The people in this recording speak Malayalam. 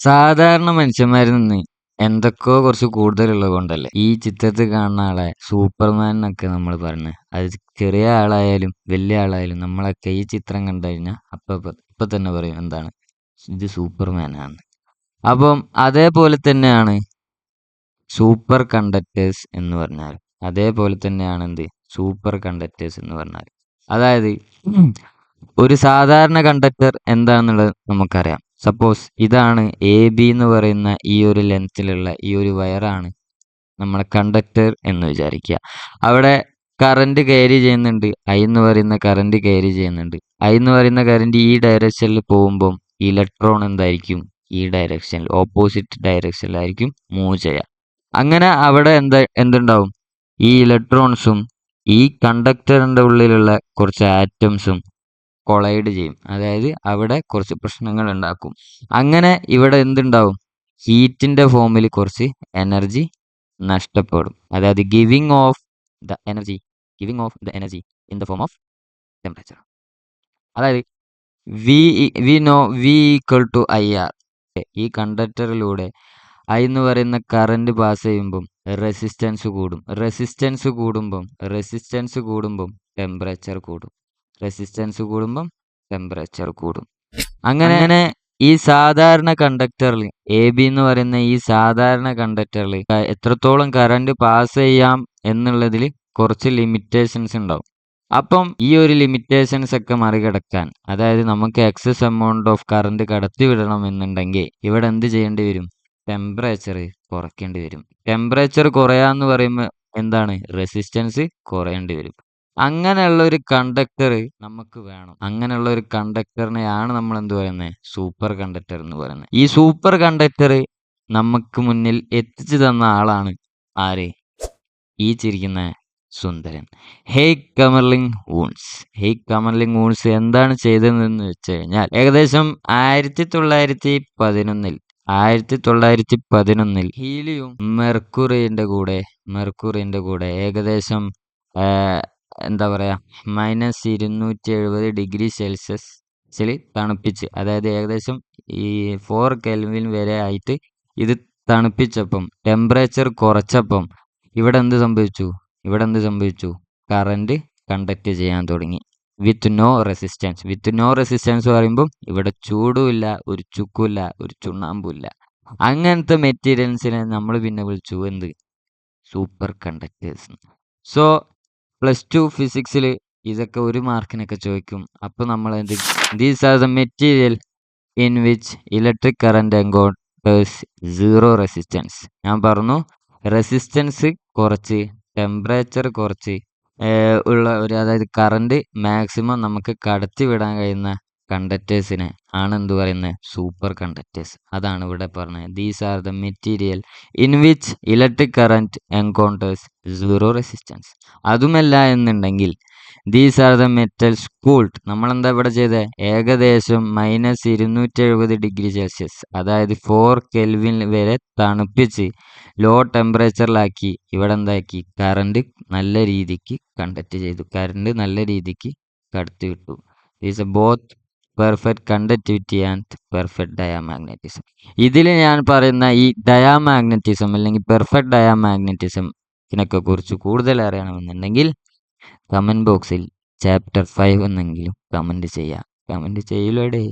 സാധാരണ മനുഷ്യന്മാരിൽ നിന്ന് എന്തൊക്കെയോ കുറച്ച് കൂടുതലുള്ളത് കൊണ്ടല്ലേ ഈ ചിത്രത്തിൽ കാണുന്ന ആളെ സൂപ്പർമാൻ എന്നൊക്കെ നമ്മൾ പറയുന്നത്. അത് ചെറിയ ആളായാലും വലിയ ആളായാലും നമ്മളൊക്കെ ഈ ചിത്രം കണ്ടു കഴിഞ്ഞാൽ ഇപ്പൊ തന്നെ പറയും എന്താണ് ഇത് സൂപ്പർമാൻ ആണ്. അപ്പം അതേപോലെ തന്നെയാണ് സൂപ്പർ കണ്ടക്ടേഴ്സ് എന്ന് പറഞ്ഞാൽ. അതേപോലെ തന്നെയാണ് എന്ത് സൂപ്പർ കണ്ടക്ടേഴ്സ് എന്ന് പറഞ്ഞാൽ. അതായത് ഒരു സാധാരണ കണ്ടക്ടർ എന്താണെന്നുള്ളത് നമുക്കറിയാം. സപ്പോസ് ഇതാണ് എ ബി എന്ന് പറയുന്ന ഈ ഒരു ലെങ്ത്തിലുള്ള ഈ ഒരു വയറാണ് നമ്മളെ കണ്ടക്ടർ എന്ന് വിചാരിക്കുക. അവിടെ കറണ്ട് ക്യാരി ചെയ്യുന്നുണ്ട്. ഐ എന്ന് പറയുന്ന കറണ്ട് ക്യാരി ചെയ്യുന്നുണ്ട്. ഐ എന്ന് പറയുന്ന കറണ്ട് ഈ ഡയറക്ഷനിൽ പോകുമ്പം ഇലക്ട്രോൺ എന്തായിരിക്കും ഈ ഡയറക്ഷനിൽ ഓപ്പോസിറ്റ് ഡയറക്ഷനിലായിരിക്കും മൂവ് ചെയ്യുക. അങ്ങനെ അവിടെ എന്തുണ്ടാവും ഈ ഇലക്ട്രോൺസും ഈ കണ്ടക്ടറിന്റെ ഉള്ളിലുള്ള കുറച്ച് ആറ്റംസും കൊളൈഡ് ചെയ്യും. അതായത് അവിടെ കുറച്ച് പ്രശ്നങ്ങൾ ഉണ്ടാക്കും. അങ്ങനെ ഇവിടെ എന്തുണ്ടാവും ഹീറ്റിന്റെ ഫോമിൽ കുറച്ച് എനർജി നഷ്ടപ്പെടും. അതായത് giving off the energy in the form of temperature. അതായത് V equal to I R. ഈ കണ്ടക്ടറിലൂടെ ഐ എന്ന് പറയുന്ന കറണ്ട് പാസ് ചെയ്യുമ്പം റെസിസ്റ്റൻസ് കൂടും. റെസിസ്റ്റൻസ് കൂടുമ്പം ടെമ്പറേച്ചർ കൂടും. റെസിസ്റ്റൻസ് കൂടുമ്പം ടെമ്പറേച്ചർ കൂടും. അങ്ങനെ ഈ സാധാരണ കണ്ടക്ടറിൽ എ ബി എന്ന് പറയുന്ന ഈ സാധാരണ കണ്ടക്ടറിൽ എത്രത്തോളം കറണ്ട് പാസ് ചെയ്യാം എന്നുള്ളതിൽ കുറച്ച് ലിമിറ്റേഷൻസ് ഉണ്ടാവും. അപ്പം ഈ ഒരു ലിമിറ്റേഷൻസ് ഒക്കെ മറികടക്കാൻ, അതായത് നമുക്ക് എക്സസ് എമൗണ്ട് ഓഫ് കറണ്ട് കടത്തി വിടണം എന്നുണ്ടെങ്കിൽ ഇവിടെ എന്ത് ചെയ്യേണ്ടി വരും? ടെമ്പറേച്ചർ കുറയ്ക്കേണ്ടി വരും. ടെമ്പറേച്ചർ കുറയാന്ന് പറയുമ്പോൾ എന്താണ്? റെസിസ്റ്റൻസ് കുറയേണ്ടി വരും. അങ്ങനെയുള്ള ഒരു കണ്ടക്ടർ നമുക്ക് വേണം. അങ്ങനെയുള്ള ഒരു കണ്ടക്ടറിനെയാണ് നമ്മൾ എന്ത് പറയുന്നത്? സൂപ്പർ കണ്ടക്ടർ എന്ന് പറയുന്നത്. ഈ സൂപ്പർ കണ്ടക്ടർ നമുക്ക് മുന്നിൽ എത്തിച്ചു തന്ന ആളാണ് ആര്? ഈ ചിരിക്കുന്ന സുന്ദരൻ. ഹേയ് കമർലിംഗ് വൂൺസ് എന്താണ് ചെയ്തതെന്ന് വെച്ച് കഴിഞ്ഞാൽ ഏകദേശം 1911 ഹീലിയും മെർക്കുറിന്റെ കൂടെ ഏകദേശം എന്താ പറയുക -270 ഡിഗ്രി സെൽഷ്യസിൽ തണുപ്പിച്ച്, അതായത് ഏകദേശം ഈ 4 കെൽവിൻ വരെ ആയിട്ട് ഇത് തണുപ്പിച്ചപ്പം ടെമ്പറേച്ചർ കുറച്ചപ്പം ഇവിടെ എന്ത് സംഭവിച്ചു? കറണ്ട് കണ്ടക്ട് ചെയ്യാൻ തുടങ്ങി വിത്ത് നോ റെസിസ്റ്റൻസ് പറയുമ്പം ഇവിടെ ചൂടുമില്ല, ഒരു ചുക്കുമില്ല, ഒരു ചുണ്ണാമ്പുമില്ല. അങ്ങനത്തെ മെറ്റീരിയൽസിനെ നമ്മൾ പിന്നെ വിളിച്ചു എന്ത്? Super conductors. സോ +2 ഫിസിക്സിൽ ഇതൊക്കെ 1 മാർക്കിനൊക്കെ ചോദിക്കും. അപ്പോൾ നമ്മൾ these are the material in which electric current encounters zero resistance. ഞാൻ പറഞ്ഞു റെസിസ്റ്റൻസ് കുറച്ച് ടെമ്പറേച്ചർ കുറച്ച് ഉള്ള ഒരു, അതായത് കറണ്ട് മാക്സിമം നമുക്ക് കടത്തി വിടാൻ കഴിയുന്ന കണ്ടക്ടേഴ്സിനെ ആണ് എന്ത് പറയുന്നത്? Super conductors. അതാണ് ഇവിടെ പറഞ്ഞത്. These are the material in which electric current encounters zero resistance. അതുമല്ല എന്നുണ്ടെങ്കിൽ these are the metals cooled. നമ്മളെന്താ ഇവിടെ ചെയ്തത്? ഏകദേശം -270 ഡിഗ്രി സെൽഷ്യസ്, അതായത് 4 കെൽവിൻ വരെ തണുപ്പിച്ച് ലോ ടെമ്പറേച്ചറിലാക്കി ഇവിടെ എന്താക്കി? കറണ്ട് നല്ല രീതിക്ക് കണ്ടക്ട് ചെയ്തു. കറണ്ട് നല്ല രീതിക്ക് കടത്തി വിട്ടു. These both perfect conductivity and perfect diamagnetism. ഇതിൽ ഞാൻ പറയുന്ന ഈ ഡയാമാഗ്നറ്റിസം അല്ലെങ്കിൽ പെർഫെക്റ്റ് ഡയാമാഗ്നറ്റിസം ഇതിനൊക്കെ കുറിച്ച് കൂടുതൽ അറിയണമെന്നുണ്ടെങ്കിൽ കമൻറ്റ് ബോക്സിൽ ചാപ്റ്റർ 5 എന്നെങ്കിലും കമൻറ്റ് ചെയ്യുക. കമൻറ്റ് ചെയ്യില്ലേടേ.